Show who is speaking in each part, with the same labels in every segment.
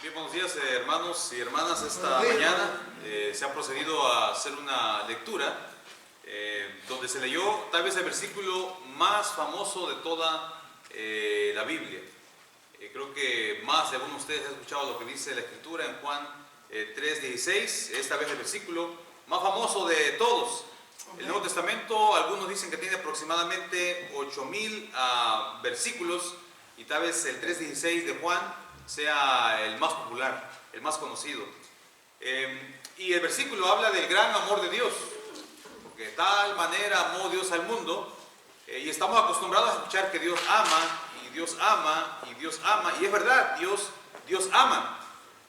Speaker 1: Bien, buenos días hermanos y hermanas. Esta mañana se ha procedido a hacer una lectura donde se leyó tal vez el versículo más famoso de toda la Biblia. Creo que más de algunos de ustedes han escuchado lo que dice la Escritura en Juan 3:16, esta vez el versículo más famoso de todos. El Nuevo Testamento, algunos dicen que tiene aproximadamente 8000 versículos, y tal vez el 3:16 de Juan sea el más popular, el más conocido. Y el versículo habla del gran amor de Dios, porque de tal manera amó Dios al mundo, y estamos acostumbrados a escuchar que Dios ama, y Dios ama, y Dios ama, y es verdad, Dios ama.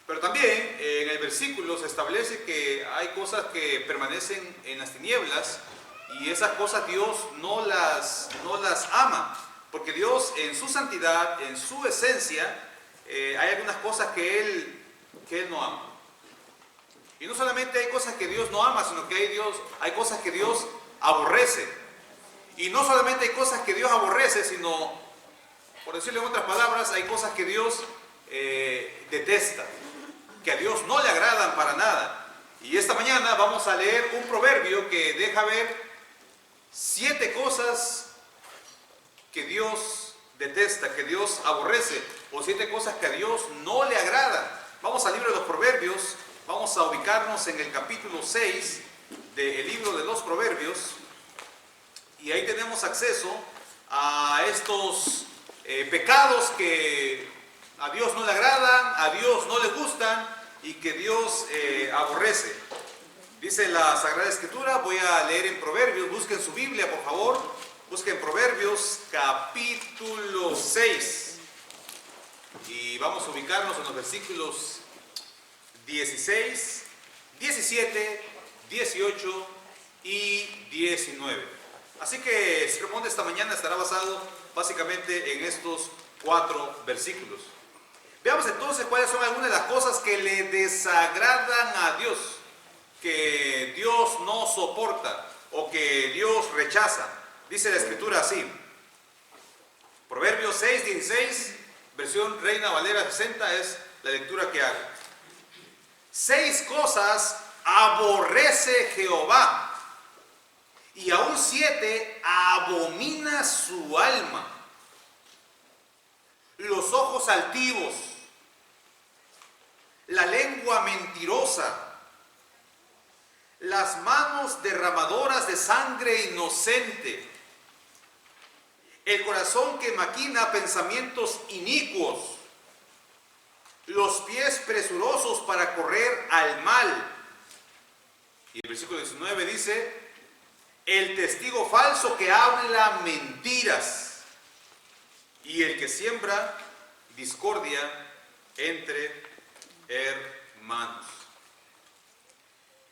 Speaker 1: Pero también en el versículo se establece que hay cosas que permanecen en las tinieblas, y esas cosas Dios no las ama, porque Dios en su santidad, en su esencia, hay algunas cosas que Él no ama. Y no solamente hay cosas que Dios no ama, sino que hay cosas que Dios aborrece. Y no solamente hay cosas que Dios aborrece, sino, por decirlo en otras palabras, hay cosas que Dios detesta, que a Dios no le agradan para nada. Y esta mañana vamos a leer un proverbio que deja ver 7 cosas que Dios detesta, que Dios aborrece, o 7 cosas que a Dios no le agradan. Vamos al libro de los Proverbios, vamos a ubicarnos en el capítulo 6 del libro de los Proverbios, y ahí tenemos acceso a estos pecados que a Dios no le agradan, a Dios no le gustan y que Dios aborrece. Dice la Sagrada Escritura, voy a leer en Proverbios, busquen su Biblia por favor, busquen Proverbios capítulo 6 y vamos a ubicarnos en los versículos 16, 17, 18 y 19. Así que el sermón de esta mañana estará basado básicamente en estos 4 versículos. Veamos entonces cuáles son algunas de las cosas que le desagradan a Dios, que Dios no soporta o que Dios rechaza. Dice la Escritura así, Proverbios 6:16, versión Reina Valera 60 es la lectura que hago. 6 cosas aborrece Jehová, y aún 7 abomina su alma: los ojos altivos, la lengua mentirosa, las manos derramadoras de sangre inocente, el corazón que maquina pensamientos inicuos, los pies presurosos para correr al mal. Y el versículo 19 dice, el testigo falso que habla mentiras, y el que siembra discordia entre hermanos.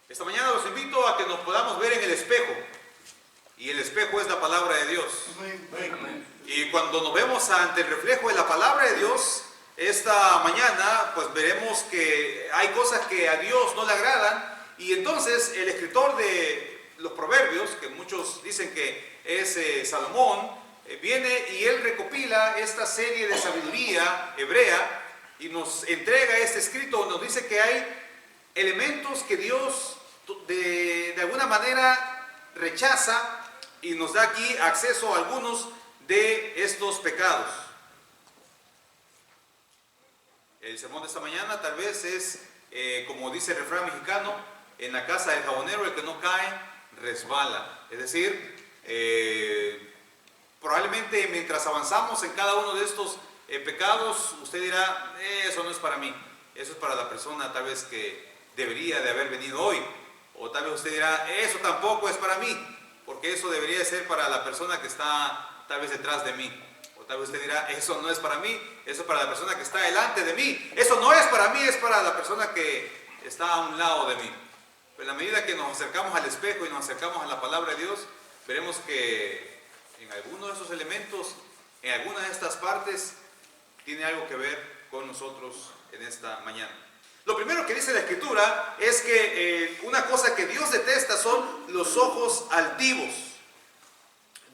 Speaker 1: Esta mañana los invito a que nos podamos ver en el espejo, y el espejo es la palabra de Dios. Y cuando nos vemos ante el reflejo de la palabra de Dios, esta mañana pues veremos que hay cosas que a Dios no le agradan, y entonces el escritor de los Proverbios, que muchos dicen que es Salomón, viene y él recopila esta serie de sabiduría hebrea y nos entrega este escrito. Nos dice que hay elementos que Dios de alguna manera rechaza, y nos da aquí acceso a algunos de estos pecados. El sermón de esta mañana tal vez es, como dice el refrán mexicano, en la casa del jabonero el que no cae resbala. Es decir, probablemente mientras avanzamos en cada uno de estos pecados, usted dirá, eso no es para mí, eso es para la persona tal vez que debería de haber venido hoy. O tal vez usted dirá, eso tampoco es para mí, porque eso debería ser para la persona que está tal vez detrás de mí. O tal vez usted dirá, eso no es para mí, eso es para la persona que está delante de mí. Eso no es para mí, es para la persona que está a un lado de mí. Pero en la medida que nos acercamos al espejo y nos acercamos a la palabra de Dios, veremos que en alguno de esos elementos, en alguna de estas partes, tiene algo que ver con nosotros en esta mañana. Lo primero que dice la Escritura es que una cosa que Dios detesta son los ojos altivos.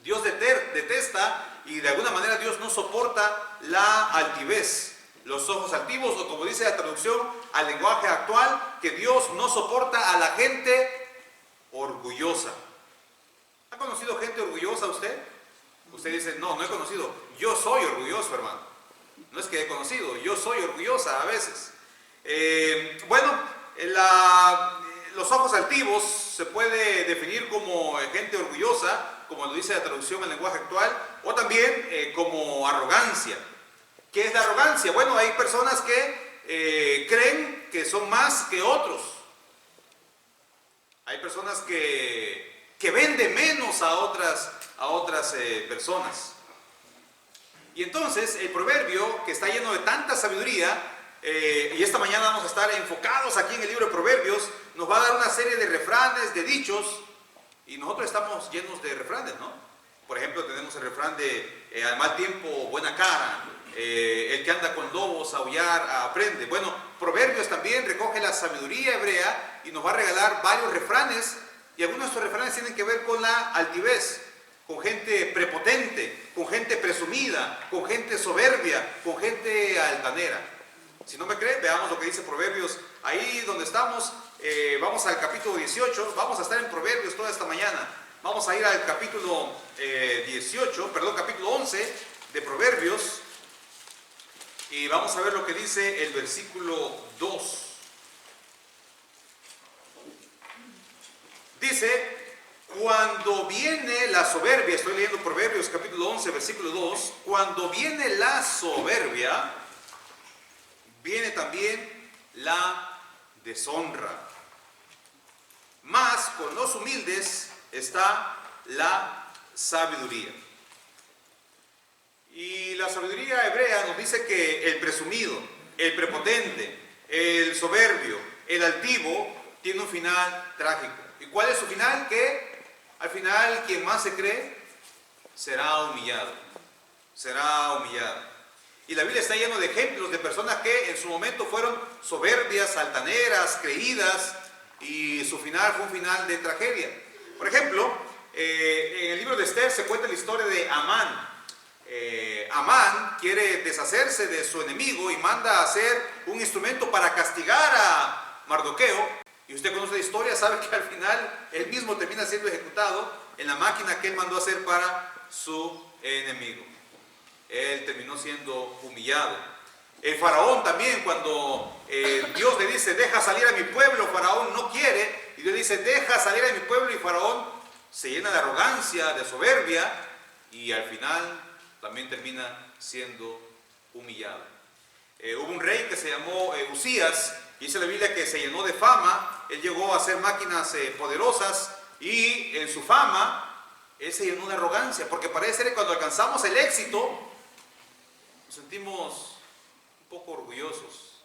Speaker 1: Dios detesta, y de alguna manera Dios no soporta la altivez. los ojos altivos, o como dice la traducción al lenguaje actual, que Dios no soporta a la gente orgullosa. ¿Ha conocido gente orgullosa usted? Usted dice, no, no he conocido. Yo soy orgulloso, hermano. No es que he conocido, yo soy orgullosa a veces. Los ojos altivos se puede definir como gente orgullosa, como lo dice la traducción al lenguaje actual, o también como arrogancia. ¿Qué es la arrogancia? Bueno, hay personas que creen que son más que otros. Hay personas que ven de menos a otras personas. Y entonces el proverbio, que está lleno de tanta sabiduría, y esta mañana vamos a estar enfocados aquí en el libro de Proverbios, nos va a dar una serie de refranes, de dichos, y nosotros estamos llenos de refranes, ¿no? Por ejemplo, tenemos el refrán de al mal tiempo, buena cara, el que anda con lobos, aullar, aprende. Bueno, Proverbios también recoge la sabiduría hebrea y nos va a regalar varios refranes, y algunos de estos refranes tienen que ver con la altivez, con gente prepotente, con gente presumida, con gente soberbia, con gente altanera. Si no me cree, veamos lo que dice Proverbios. Ahí donde estamos, vamos al capítulo 18, vamos a estar en Proverbios toda esta mañana. Vamos a ir al capítulo capítulo 11 de Proverbios, y vamos a ver lo que dice el versículo 2. Dice, cuando viene la soberbia, estoy leyendo Proverbios capítulo 11, versículo 2, cuando viene la soberbia, viene también la deshonra. Mas con los humildes está la sabiduría. Y la sabiduría hebrea nos dice que el presumido, el prepotente, el soberbio, el altivo, tiene un final trágico. ¿Y cuál es su final? Que al final quien más se cree será humillado. Será humillado. Y la Biblia está llena de ejemplos de personas que en su momento fueron soberbias, altaneras, creídas, y su final fue un final de tragedia. Por ejemplo, en el libro de Esther se cuenta la historia de Amán. Amán quiere deshacerse de su enemigo y manda a hacer un instrumento para castigar a Mardoqueo. Y usted conoce la historia, sabe que al final él mismo termina siendo ejecutado en la máquina que él mandó a hacer para su enemigo. Él terminó siendo humillado. El faraón también, cuando Dios le dice, deja salir a mi pueblo, faraón no quiere, y Dios dice, deja salir a mi pueblo, y faraón se llena de arrogancia, de soberbia, y al final también termina siendo humillado. Hubo un rey que se llamó Usías, y dice la Biblia que se llenó de fama. Él llegó a hacer máquinas poderosas, y en su fama él se llenó de arrogancia, porque parece que cuando alcanzamos el éxito nos sentimos un poco orgullosos,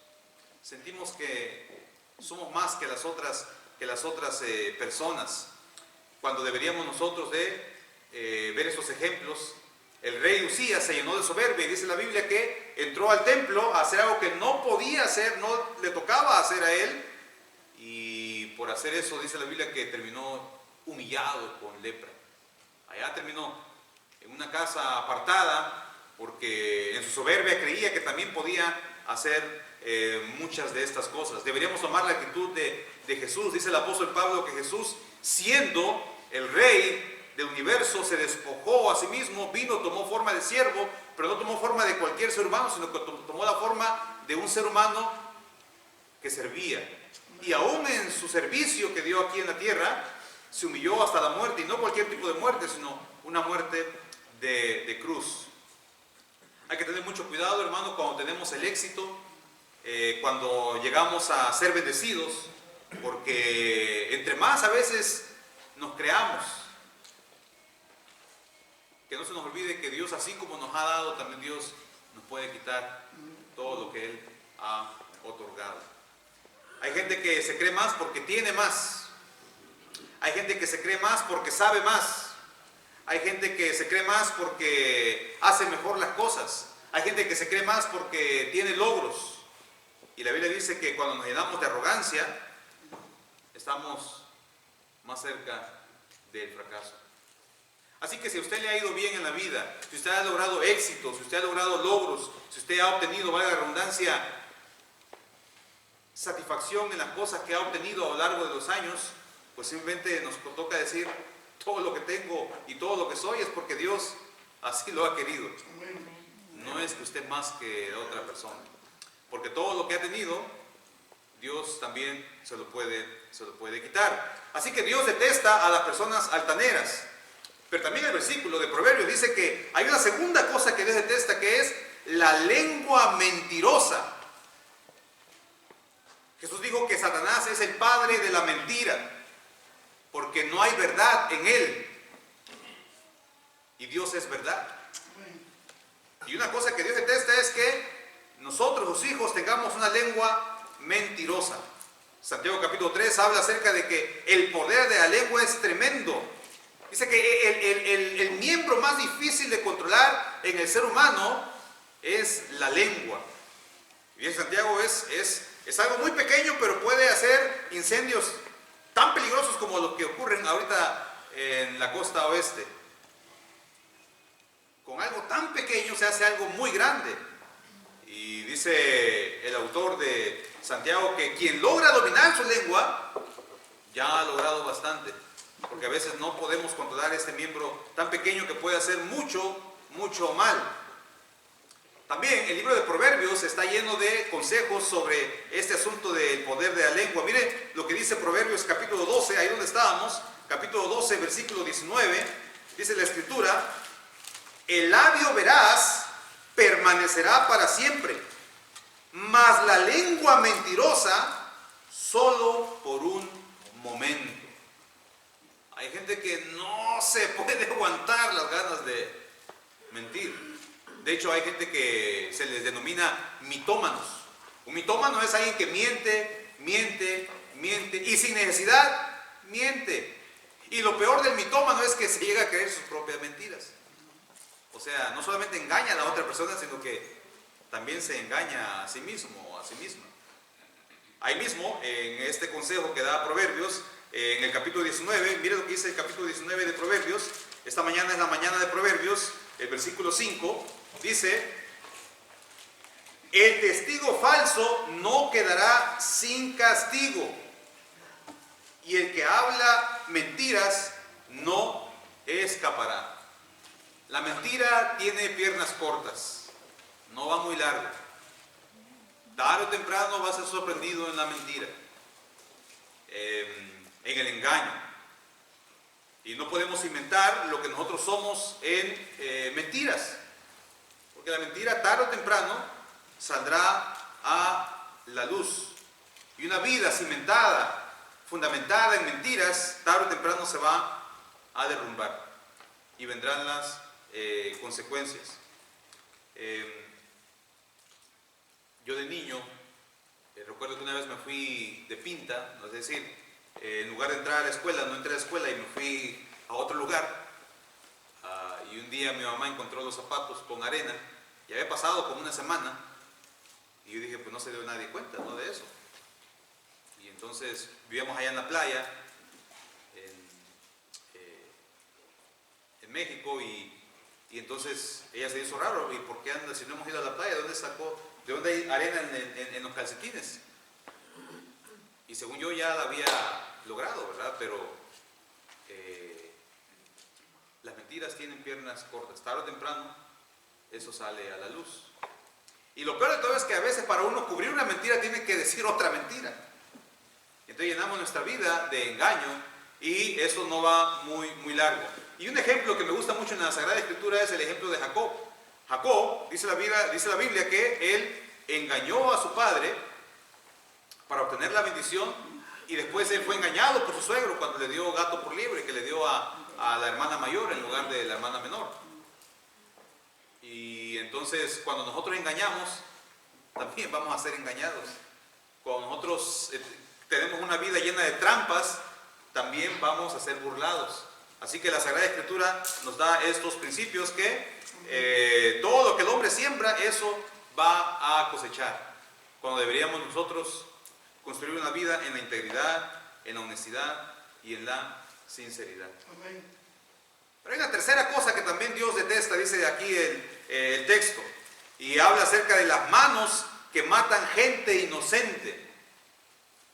Speaker 1: sentimos que somos más que las otras personas, cuando deberíamos nosotros de ver estos ejemplos. El rey Usías se llenó de soberbia, y dice la Biblia que entró al templo a hacer algo que no podía hacer, no le tocaba hacer a él, y por hacer eso dice la Biblia que terminó humillado con lepra. Allá terminó en una casa apartada, porque en su soberbia creía que también podía hacer muchas de estas cosas. Deberíamos tomar la actitud de Jesús. Dice el apóstol Pablo que Jesús, siendo el rey del universo, se despojó a sí mismo, vino, tomó forma de siervo, pero no tomó forma de cualquier ser humano, sino que tomó la forma de un ser humano que servía. Y aún en su servicio que dio aquí en la tierra, se humilló hasta la muerte, y no cualquier tipo de muerte, sino una muerte de cruz. Hay que tener mucho cuidado, hermano, cuando tenemos el éxito, cuando llegamos a ser bendecidos, porque entre más a veces nos creamos, que no se nos olvide que Dios, así como nos ha dado, también Dios nos puede quitar todo lo que Él ha otorgado. Hay gente que se cree más porque tiene más. Hay gente que se cree más porque sabe más. Hay gente que se cree más porque hace mejor las cosas. Hay gente que se cree más porque tiene logros. Y la Biblia dice que cuando nos llenamos de arrogancia, estamos más cerca del fracaso. Así que si a usted le ha ido bien en la vida, si usted ha logrado éxito, si usted ha logrado logros, si usted ha obtenido, valga la redundancia, satisfacción en las cosas que ha obtenido a lo largo de los años, pues simplemente nos toca decir, todo lo que tengo y todo lo que soy es porque Dios así lo ha querido. No es que usted más que otra persona, porque todo lo que ha tenido, Dios también se lo puede quitar. Así que Dios detesta a las personas altaneras. Pero también el versículo de Proverbios dice que hay una segunda cosa que Dios detesta, que es la lengua mentirosa. Jesús dijo que Satanás es el padre de la mentira, porque no hay verdad en él. Y Dios es verdad. Y una cosa que Dios detesta es que nosotros, los hijos, tengamos una lengua mentirosa. Santiago capítulo 3 habla acerca de que el poder de la lengua es tremendo. Dice que el miembro más difícil de controlar en el ser humano es la lengua. Y en Santiago es algo muy pequeño, pero puede hacer incendios tan peligrosos como los que ocurren ahorita en la costa oeste. Con algo tan pequeño se hace algo muy grande. Y dice el autor de Santiago que quien logra dominar su lengua ya ha logrado bastante. Porque a veces no podemos controlar este miembro tan pequeño que puede hacer mucho mal. También el libro de Proverbios está lleno de consejos sobre este asunto del poder de la lengua. Mire lo que dice Proverbios capítulo 12, ahí donde estábamos, capítulo 12, versículo 19, dice la escritura: el labio veraz permanecerá para siempre, mas la lengua mentirosa solo por un momento. Hay gente que no se puede aguantar las ganas de mentir. De hecho, hay gente que se les denomina mitómanos. Un mitómano es alguien que miente, y sin necesidad miente. Y lo peor del mitómano es que se llega a creer sus propias mentiras. O sea, no solamente engaña a la otra persona, sino que también se engaña a sí mismo o a sí misma. Ahí mismo, en este consejo que da Proverbios, en el capítulo 19, mire lo que dice el capítulo 19 de Proverbios. Esta mañana es la mañana de Proverbios, el versículo 5, dice: el testigo falso no quedará sin castigo, y el que habla mentiras no escapará. La mentira tiene piernas cortas, no va muy largo. Tarde o temprano vas a ser sorprendido en la mentira, en el engaño. Y no podemos inventar lo que nosotros somos en mentiras, porque la mentira tarde o temprano saldrá a la luz. Y una vida cimentada, fundamentada en mentiras, tarde o temprano se va a derrumbar y vendrán las consecuencias. Yo de niño recuerdo que una vez me fui de pinta, es decir, en lugar de entrar a la escuela, no entré a la escuela y me fui a otro lugar. Y un día mi mamá encontró los zapatos con arena, y había pasado como una semana, y yo dije, pues no se dio nadie cuenta, ¿no?, de eso. Y entonces vivíamos allá en la playa, en México, y entonces ella se hizo raro: ¿y por qué anda si no hemos ido a la playa? ¿De dónde hay arena en los calcetines? Y según yo ya la había logrado, ¿verdad? Pero las mentiras tienen piernas cortas. Tarde o temprano eso sale a la luz. Y lo peor de todo es que a veces para uno cubrir una mentira tiene que decir otra mentira. Entonces llenamos nuestra vida de engaño y eso no va muy largo. Y un ejemplo que me gusta mucho en la Sagrada Escritura es el ejemplo de Jacob. Jacob, dice la Biblia que él engañó a su padre para obtener la bendición, y después él fue engañado por su suegro cuando le dio gato por liebre, que le dio a la hermana mayor en lugar de la hermana menor. Y entonces cuando nosotros engañamos, también vamos a ser engañados. Cuando nosotros tenemos una vida llena de trampas, también vamos a ser burlados. Así que la Sagrada Escritura nos da estos principios que todo lo que el hombre siembra, eso va a cosechar. Cuando deberíamos nosotros construir una vida en la integridad, en la honestidad y en la sinceridad.
Speaker 2: Amén.
Speaker 1: Pero hay una tercera cosa que también Dios detesta, dice aquí el texto, y habla acerca de las manos que matan gente inocente.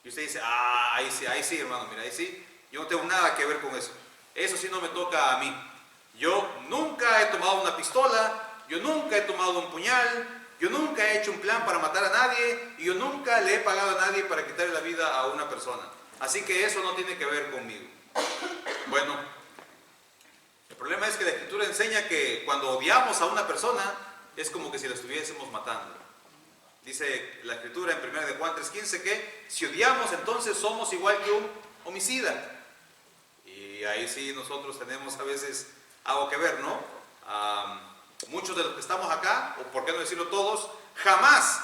Speaker 1: Y usted dice, ahí sí, hermano, mira, ahí sí, yo no tengo nada que ver con eso. Eso sí no me toca a mí. Yo nunca he tomado una pistola, yo nunca he tomado un puñal, yo nunca he hecho un plan para matar a nadie, y yo nunca le he pagado a nadie para quitarle la vida a una persona. Así que eso no tiene que ver conmigo. Bueno, el problema es que la Escritura enseña que cuando odiamos a una persona, es como que si la estuviésemos matando. Dice la Escritura en 1 de Juan 3:15 que si odiamos, entonces somos igual que un homicida. Y ahí sí nosotros tenemos a veces algo que ver, ¿no? Muchos de los que estamos acá, o por qué no decirlo todos, jamás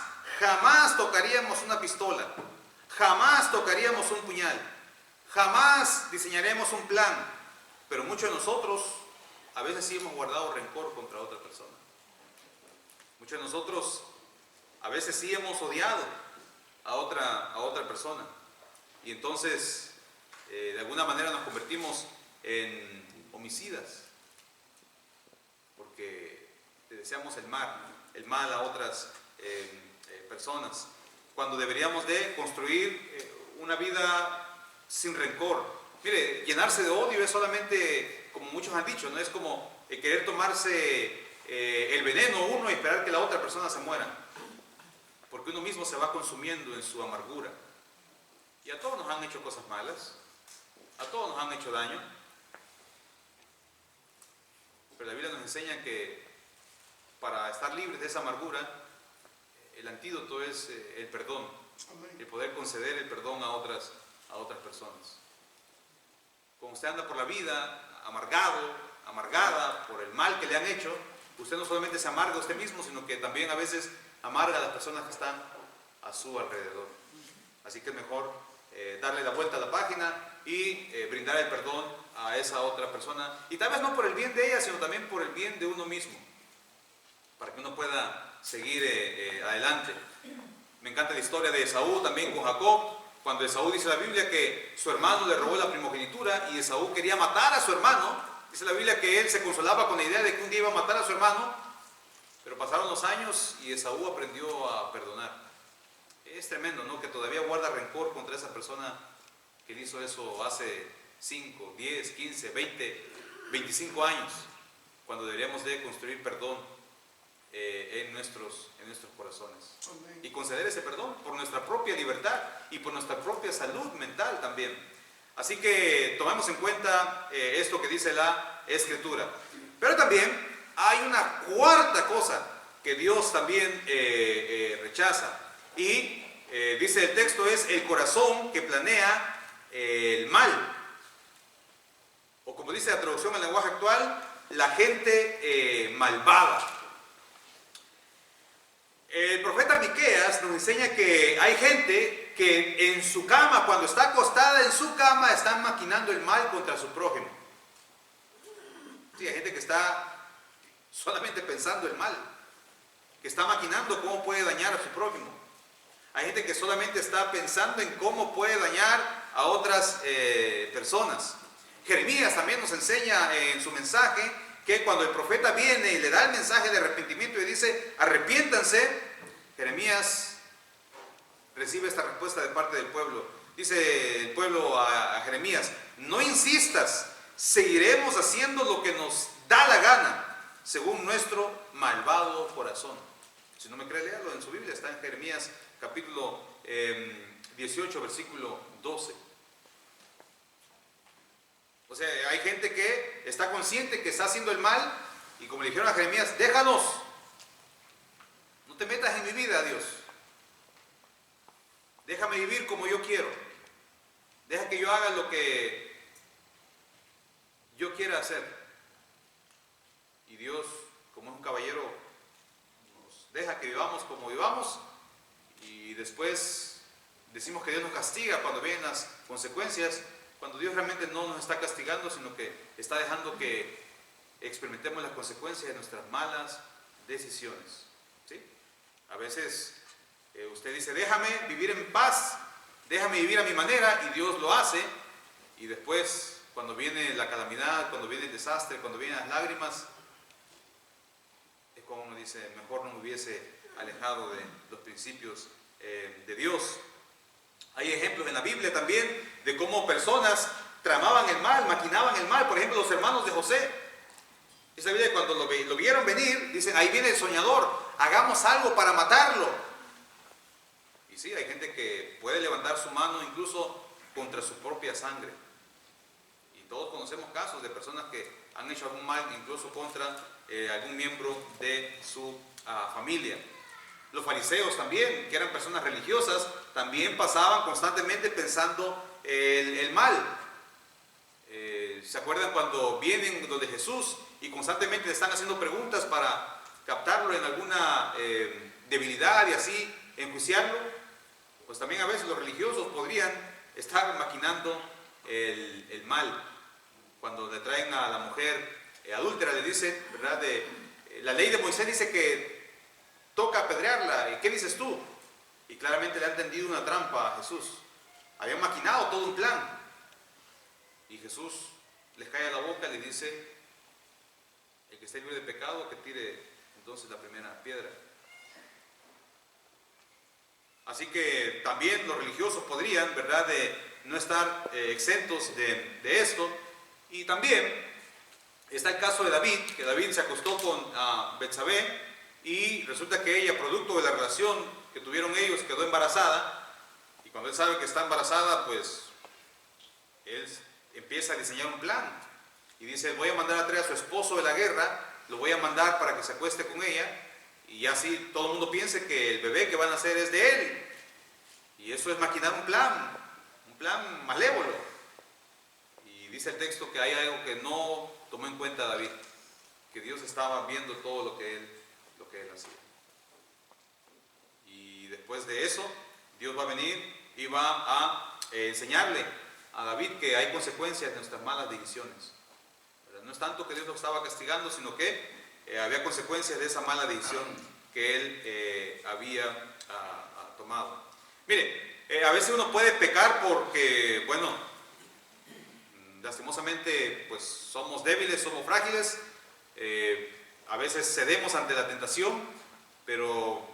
Speaker 1: tocaríamos una pistola, jamás tocaríamos un puñal, jamás diseñaremos un plan, pero muchos de nosotros a veces sí hemos guardado rencor contra otra persona. Muchos de nosotros a veces sí hemos odiado a otra persona, y entonces de alguna manera nos convertimos en homicidas, porque le deseamos el mal a otras personas, cuando deberíamos de construir una vida sin rencor. Mire, llenarse de odio es solamente, como muchos han dicho, no es como querer tomarse el veneno uno y esperar que la otra persona se muera, porque uno mismo se va consumiendo en su amargura. Y a todos nos han hecho cosas malas, a todos nos han hecho daño, pero la Biblia nos enseña que para estar libres de esa amargura, el antídoto es el perdón, el poder conceder el perdón a otras personas. Cuando usted anda por la vida amargado, amargada por el mal que le han hecho, usted no solamente se amarga a usted mismo, sino que también a veces amarga a las personas que están a su alrededor. Así que es mejor darle la vuelta a la página y brindar el perdón a esa otra persona, y tal vez no por el bien de ella, sino también por el bien de uno mismo, para que uno pueda seguir adelante. Me encanta la historia de Esaú también con Jacob, cuando Esaú, dice la Biblia, que su hermano le robó la primogenitura y Esaú quería matar a su hermano. Dice la Biblia que él se consolaba con la idea de que un día iba a matar a su hermano, pero pasaron los años y Esaú aprendió a perdonar. Es tremendo, ¿no?, que todavía guarda rencor contra esa persona que hizo eso hace 5, 10, 15, 20, 25 años, cuando deberíamos de construir perdón en nuestros corazones. Amén. Y conceder ese perdón por nuestra propia libertad y por nuestra propia salud mental también. Así que tomemos en cuenta esto que dice la Escritura. Pero también hay una cuarta cosa que Dios también rechaza, y dice el texto, es el corazón que planea el mal, o como dice la traducción al lenguaje actual, la gente malvada. El profeta Miqueas nos enseña que hay gente que en su cama, cuando está acostada en su cama, están maquinando el mal contra su prójimo. Sí, hay gente que está solamente pensando el mal, que está maquinando cómo puede dañar a su prójimo. Hay gente que solamente está pensando en cómo puede dañar a otras personas. Jeremías también nos enseña en su mensaje que cuando el profeta viene y le da el mensaje de arrepentimiento y dice, arrepiéntanse, Jeremías recibe esta respuesta de parte del pueblo. Dice el pueblo a Jeremías, no insistas, seguiremos haciendo lo que nos da la gana, según nuestro malvado corazón. Si no me cree, léalo en su Biblia, está en Jeremías capítulo 18, versículo 12. O sea, hay gente que está consciente que está haciendo el mal, y como le dijeron a Jeremías, déjanos, no te metas en mi vida, Dios, déjame vivir como yo quiero, deja que yo haga lo que yo quiera hacer. Y Dios, como es un caballero, nos deja que vivamos como vivamos, y después decimos que Dios nos castiga cuando vienen las consecuencias, cuando Dios realmente no nos está castigando, sino que está dejando que experimentemos las consecuencias de nuestras malas decisiones. ¿Sí? A veces usted dice, déjame vivir en paz, déjame vivir a mi manera, y Dios lo hace, y después cuando viene la calamidad, cuando viene el desastre, cuando vienen las lágrimas, es como uno dice, mejor no me hubiese alejado de los principios de Dios. Hay ejemplos en la Biblia también de cómo personas tramaban el mal, maquinaban el mal. Por ejemplo, los hermanos de José. Esa Biblia, cuando lo vieron venir, dicen, ahí viene el soñador, hagamos algo para matarlo. Y sí, hay gente que puede levantar su mano incluso contra su propia sangre. Y todos conocemos casos de personas que han hecho algún mal, incluso contra algún miembro de su familia. Los fariseos también, que eran personas religiosas, también pasaban constantemente pensando el mal. ¿Se acuerdan cuando vienen donde Jesús y constantemente le están haciendo preguntas para captarlo en alguna debilidad y así enjuiciarlo? Pues también a veces los religiosos podrían estar maquinando el mal. Cuando le traen a la mujer adúltera, le dicen, ¿verdad? La ley de Moisés dice que toca apedrearla. ¿Y qué dices tú? Y claramente le han tendido una trampa a Jesús. Habían maquinado todo un plan. Y Jesús les cae a la boca y le dice, el que esté libre de pecado, que tire entonces la primera piedra. Así que también los religiosos podrían, ¿verdad?, de no estar exentos de esto. Y también está el caso de David, que David se acostó con Betsabé y resulta que ella, producto de la relación que tuvieron ellos, quedó embarazada. Y cuando él sabe que está embarazada, pues él empieza a diseñar un plan. Y dice, voy a mandar a traer a su esposo de la guerra, lo voy a mandar para que se acueste con ella. Y así todo el mundo piense que el bebé que van a hacer es de él. Y eso es maquinar un plan malévolo. Y dice el texto que hay algo que no tomó en cuenta David, que Dios estaba viendo todo lo que él hacía. Y después de eso, Dios va a venir y va a enseñarle a David que hay consecuencias de nuestras malas decisiones. No es tanto que Dios lo estaba castigando, sino que había consecuencias de esa mala decisión que él había tomado. Mire, a veces uno puede pecar porque, bueno, lastimosamente pues somos débiles, somos frágiles, a veces cedemos ante la tentación, pero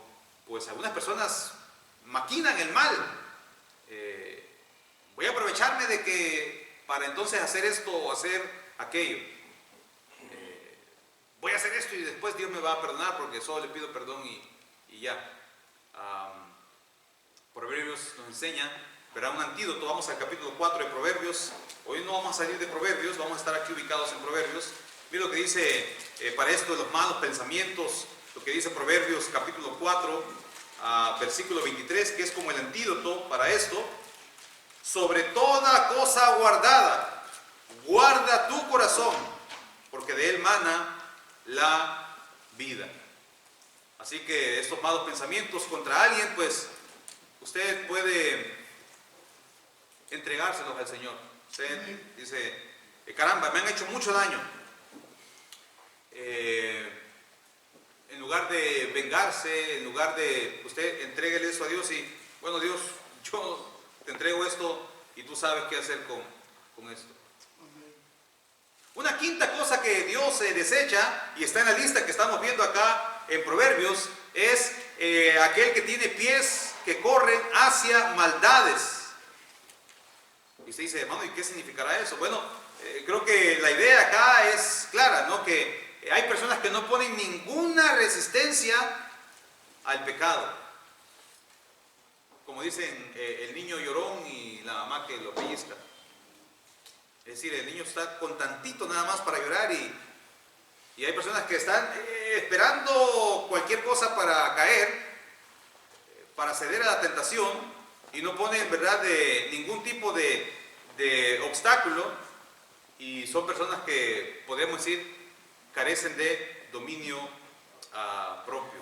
Speaker 1: pues algunas personas maquinan el mal. Voy a aprovecharme de que para entonces hacer esto o hacer aquello. Voy a hacer esto y después Dios me va a perdonar porque solo le pido perdón y ya. Proverbios nos enseña, verá, un antídoto. Vamos al capítulo 4 de Proverbios. Hoy no vamos a salir de Proverbios, vamos a estar aquí ubicados en Proverbios. Mira lo que dice para esto de los malos pensamientos, lo que dice Proverbios capítulo 4, versículo 23, que es como el antídoto para esto. Sobre toda cosa guardada, guarda tu corazón, porque de él mana la vida. Así que estos malos pensamientos contra alguien, pues usted puede entregárselos al Señor. Usted dice, caramba, me han hecho mucho daño. En lugar de vengarse, en lugar de usted entréguele eso a Dios y, bueno, Dios, yo te entrego esto y tú sabes qué hacer con esto. Una quinta cosa que Dios desecha, y está en la lista que estamos viendo acá en Proverbios, es aquel que tiene pies que corren hacia maldades. Y usted dice, hermano, ¿y qué significará eso? Bueno, creo que la idea acá es clara, ¿no? Que hay personas que no ponen ninguna resistencia al pecado. Como dicen, el niño llorón y la mamá que lo pellizca. Es decir, el niño está con tantito nada más para llorar y hay personas que están esperando cualquier cosa para caer, para ceder a la tentación y no ponen, ¿verdad?, de ningún tipo de obstáculo, y son personas que, podemos decir, carecen de dominio propio.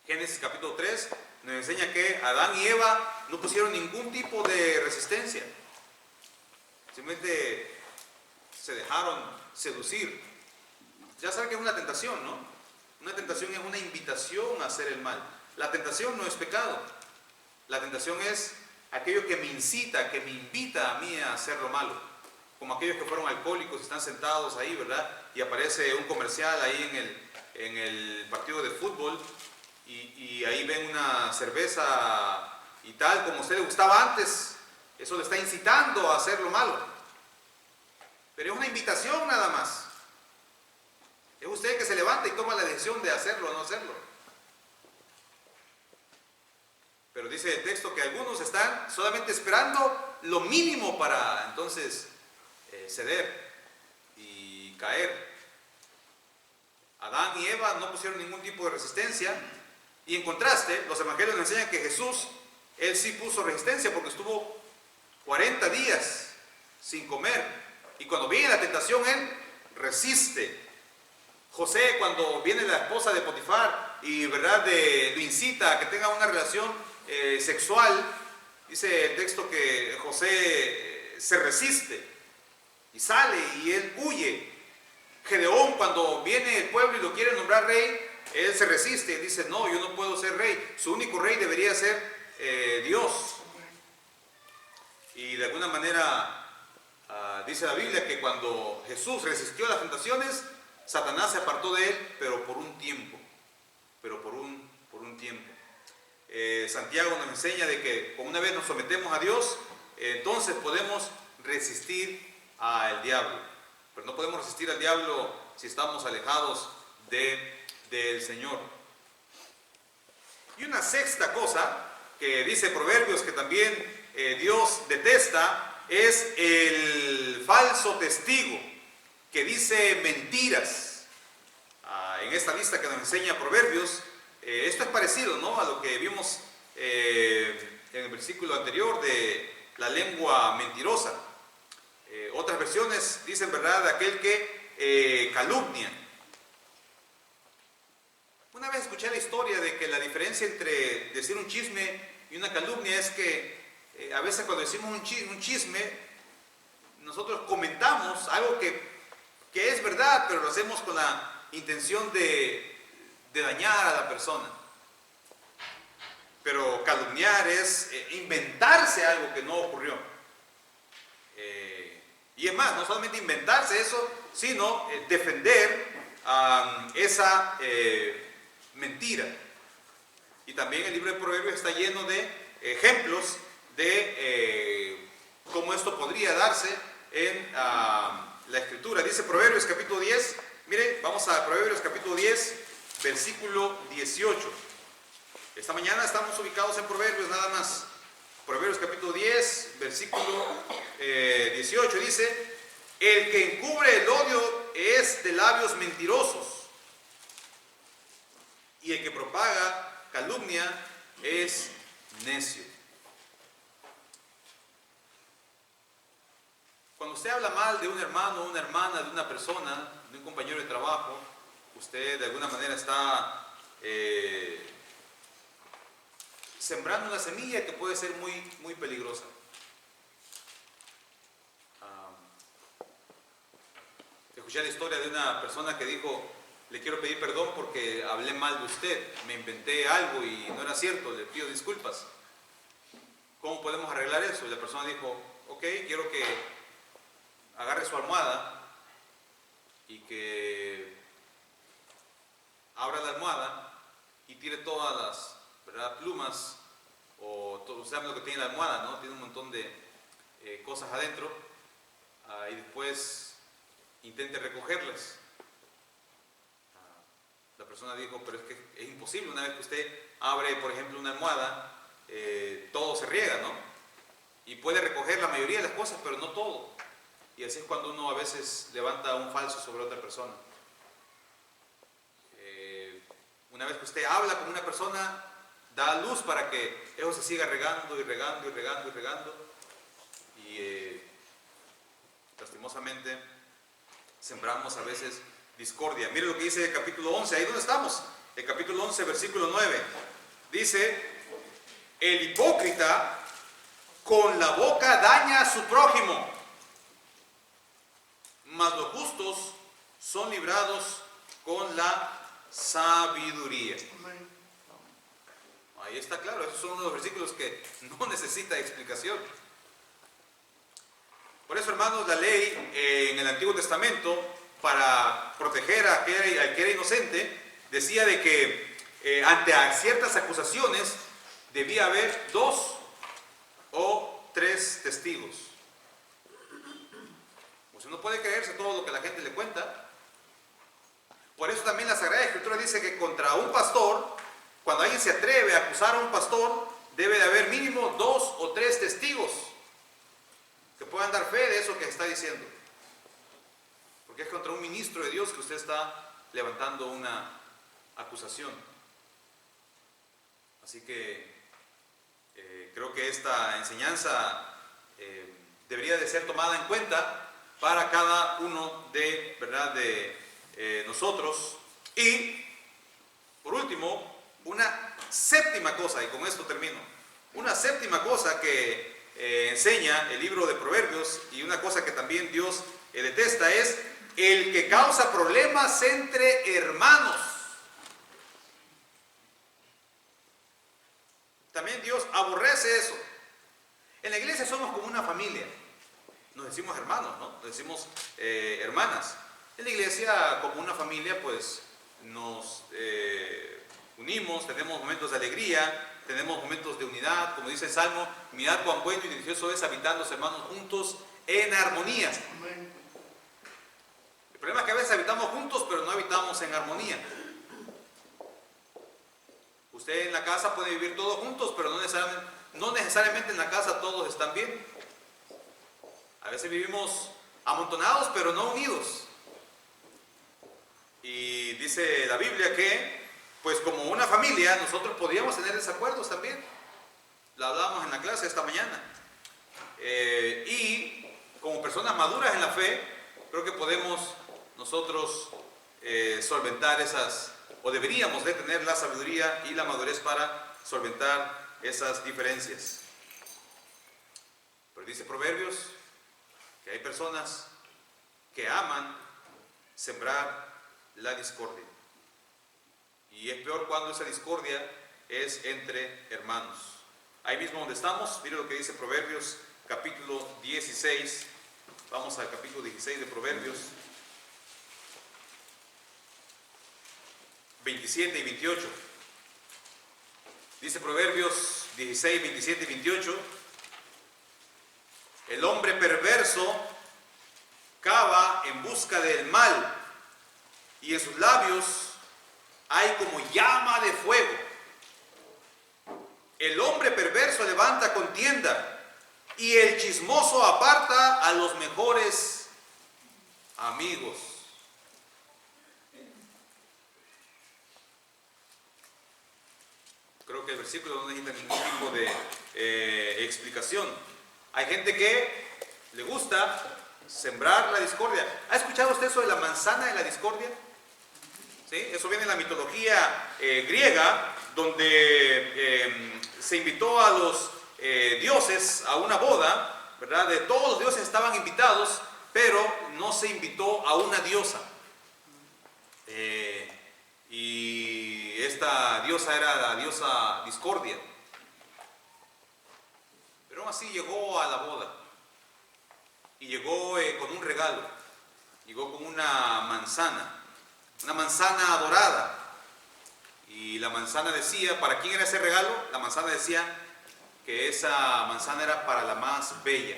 Speaker 1: Génesis capítulo 3 nos enseña que Adán y Eva no pusieron ningún tipo de resistencia. Simplemente se dejaron seducir. Ya saben que es una tentación, ¿no? Una tentación es una invitación a hacer el mal. La tentación no es pecado. La tentación es aquello que me incita, que me invita a mí a hacer lo malo. como aquellos que fueron alcohólicos y están sentados ahí, ¿verdad? Y aparece un comercial ahí en el partido de fútbol y ahí ven una cerveza y tal, como a usted le gustaba antes. Eso le está incitando a hacer lo malo. Pero es una invitación nada más. Es usted que se levanta y toma la decisión de hacerlo o no hacerlo. Pero dice el texto que algunos están solamente esperando lo mínimo para entonces ceder y caer. Adán y Eva no pusieron ningún tipo de resistencia. Y en contraste, los evangelios nos enseñan que Jesús, Él sí puso resistencia porque estuvo 40 días sin comer. Y cuando viene la tentación, Él resiste. José, cuando viene la esposa de Potifar y ¿verdad? Lo incita a que tenga una relación sexual, dice el texto que José se resiste y sale y él huye. Gedeón, cuando viene el pueblo y lo quiere nombrar rey, él se resiste y dice, no, yo no puedo ser rey, su único rey debería ser Dios. Y de alguna manera dice la Biblia que cuando Jesús resistió las tentaciones, Satanás se apartó de él, pero por un tiempo. Santiago nos enseña de que una vez nos sometemos a Dios, entonces podemos resistir al diablo. Pero no podemos resistir al diablo si estamos alejados del Señor. Y una sexta cosa que dice Proverbios que también Dios detesta es el falso testigo que dice mentiras. En esta lista que nos enseña Proverbios, esto es parecido, ¿no?, a lo que vimos en el versículo anterior de la lengua mentirosa. Otras versiones dicen, ¿verdad?, aquel que calumnia. Una vez escuché la historia de que la diferencia entre decir un chisme y una calumnia es que a veces cuando decimos un chisme, nosotros comentamos algo que es verdad, pero lo hacemos con la intención de dañar a la persona. Pero calumniar es inventarse algo que no ocurrió. Y es más, no solamente inventarse eso, sino defender esa mentira. Y también el libro de Proverbios está lleno de ejemplos de cómo esto podría darse en la Escritura. Dice Proverbios capítulo 10, miren, vamos a Proverbios capítulo 10, versículo 18. Esta mañana estamos ubicados en Proverbios nada más. Proverbios capítulo 10, versículo 18 dice: el que encubre el odio es de labios mentirosos, y el que propaga calumnia es necio. Cuando usted habla mal de un hermano, una hermana, de una persona, de un compañero de trabajo, usted de alguna manera está sembrando una semilla que puede ser muy, muy peligrosa. Escuché la historia de una persona que dijo: le quiero pedir perdón porque hablé mal de usted, me inventé algo y no era cierto, le pido disculpas. ¿Cómo podemos arreglar eso? Y la persona dijo: ok, quiero que agarre su almohada y que abra la almohada y tire todas las, ¿verdad?, plumas o todo, ¿saben lo que tiene la almohada, no? Tiene un montón de cosas adentro, y después intente recogerlas. La persona dijo: pero es que es imposible, una vez que usted abre, por ejemplo, una almohada, todo se riega, ¿no? Y puede recoger la mayoría de las cosas, pero no todo. Y así es cuando uno a veces levanta un falso sobre otra persona. Una vez que usted habla con una persona, da luz para que eso se siga regando y regando y regando y regando. Y lastimosamente sembramos a veces discordia. Mire lo que dice el capítulo 11, ahí donde estamos, el capítulo 11, versículo 9. Dice: el hipócrita con la boca daña a su prójimo, mas los justos son librados con la sabiduría. Ahí está claro, esos son unos versículos que no necesita explicación. Por eso eso, hermanos, la ley en el Antiguo Testamento, para proteger al que era inocente, decía de que ante ciertas acusaciones debía haber 2 o 3 testigos. Usted no puede creerse todo lo que la gente le cuenta. Por eso también la Sagrada Escritura dice que contra un pastor, cuando alguien se atreve a acusar a un pastor, debe de haber mínimo 2 o 3 testigos que puedan dar fe de eso que está diciendo. Porque es contra un ministro de Dios que usted está levantando una acusación. Así que creo que esta enseñanza debería de ser tomada en cuenta para cada uno de, ¿verdad?, de nosotros. Y por último, una séptima cosa, y con esto termino, una séptima cosa que enseña el libro de Proverbios, y una cosa que también Dios detesta, es el que causa problemas entre hermanos. También Dios aborrece eso. En la iglesia somos como una familia. Nos decimos hermanos, ¿no? Nos decimos hermanas. En la iglesia, como una familia, pues nos unimos, tenemos momentos de alegría, tenemos momentos de unidad, como dice el Salmo, mirad cuán bueno y delicioso es habitar los hermanos juntos en armonía. El problema es que a veces habitamos juntos, pero no habitamos en armonía. Usted en la casa puede vivir todos juntos, pero no necesariamente en la casa todos están bien. A veces vivimos amontonados, pero no unidos. Y dice la Biblia que, pues como una familia, nosotros podríamos tener desacuerdos también. Lo hablábamos en la clase esta mañana. Y como personas maduras en la fe, creo que podemos nosotros solventar esas, o deberíamos de tener la sabiduría y la madurez para solventar esas diferencias. Pero dice Proverbios que hay personas que aman sembrar la discordia. Y es peor cuando esa discordia es entre hermanos. Ahí mismo donde estamos, mire lo que dice Proverbios capítulo 16. Vamos al capítulo 16 de Proverbios, 27 y 28. Dice Proverbios 16, 27 y 28. El hombre perverso cava en busca del mal, y en sus labios hay como llama de fuego. El hombre perverso levanta contienda, y el chismoso aparta a los mejores amigos. Creo que el versículo no necesita ningún tipo de explicación. Hay gente que le gusta sembrar la discordia. ¿Ha escuchado usted eso de la manzana de la discordia? ¿Sí? Eso viene en la mitología griega, donde se invitó a los dioses a una boda, ¿verdad? De todos los dioses estaban invitados, pero no se invitó a una diosa. Y esta diosa era la diosa Discordia. Pero aún así llegó a la boda. Y llegó con un regalo. Llegó con una manzana dorada. Y la manzana decía, ¿para quién era ese regalo? La manzana decía que esa manzana era para la más bella.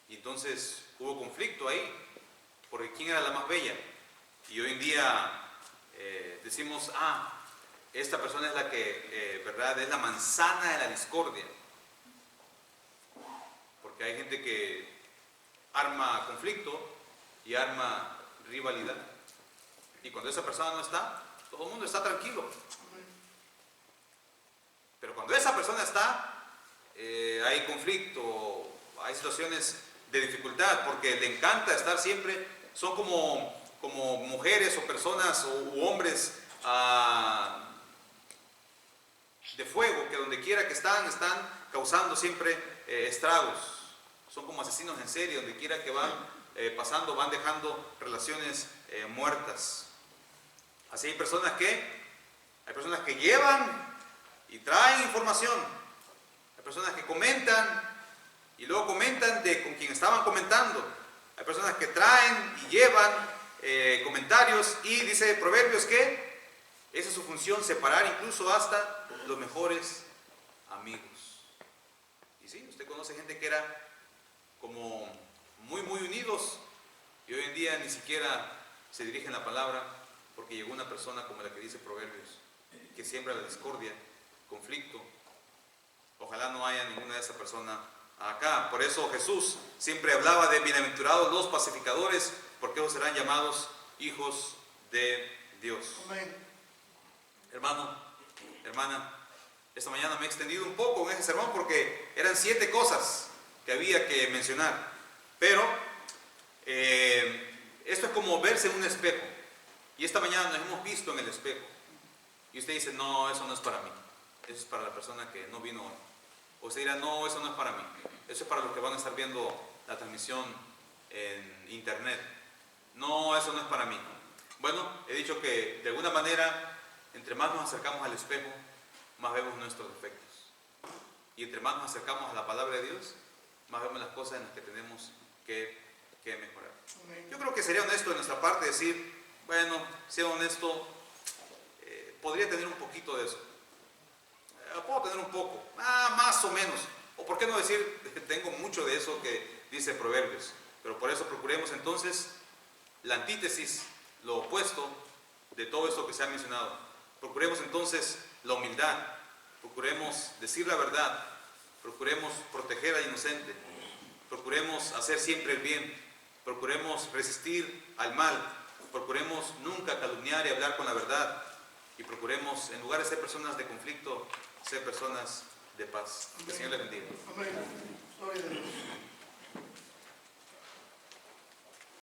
Speaker 1: Y entonces hubo conflicto ahí, porque ¿quién era la más bella? Y hoy en día decimos, esta persona es la que, ¿verdad?, es la manzana de la discordia. Porque hay gente que arma conflicto y arma rivalidad. Y cuando esa persona no está, todo el mundo está tranquilo. Pero cuando esa persona está, hay conflicto, hay situaciones de dificultad, porque le encanta estar siempre, son como mujeres o personas u hombres de fuego, que donde quiera que están causando siempre estragos. Son como asesinos en serie, donde quiera que van pasando, van dejando relaciones muertas. Así hay personas que llevan y traen información, hay personas que comentan Y luego comentan de con quien estaban comentando. Hay personas que traen y llevan comentarios, y dice Proverbios que esa es su función, separar incluso hasta los mejores amigos. Y sí, usted conoce gente que era como muy unidos, y hoy en día ni siquiera se dirigen la palabra, porque llegó una persona como la que dice Proverbios, que siembra la discordia, conflicto. Ojalá no haya ninguna de esas personas acá. Por eso Jesús siempre hablaba de bienaventurados los pacificadores, porque ellos serán llamados hijos de Dios.
Speaker 2: Amén.
Speaker 1: Hermano, hermana, esta mañana me he extendido un poco en ese sermón porque eran 7 cosas que había que mencionar. Pero esto es como verse en un espejo. Y esta mañana nos hemos visto en el espejo. Y usted dice, no, eso no es para mí. Eso es para la persona que no vino hoy. O usted dirá, no, eso no es para mí. Eso es para los que van a estar viendo la transmisión en internet. No, eso no es para mí. Bueno, he dicho que de alguna manera, entre más nos acercamos al espejo, más vemos nuestros defectos. Y entre más nos acercamos a la palabra de Dios, más vemos las cosas en las que tenemos que mejorar. Yo creo que sería honesto de nuestra parte decir, bueno, siendo honesto, podría tener un poquito de eso. Puedo tener un poco, más o menos. O por qué no decir, tengo mucho de eso que dice Proverbios. Pero por eso procuremos entonces la antítesis, lo opuesto de todo esto que se ha mencionado. Procuremos entonces la humildad, procuremos decir la verdad, procuremos proteger al inocente, procuremos hacer siempre el bien, procuremos resistir al mal, procuremos nunca calumniar y hablar con la verdad, y procuremos, en lugar de ser personas de conflicto, ser personas de paz. Que el Señor les bendiga.
Speaker 2: Amén.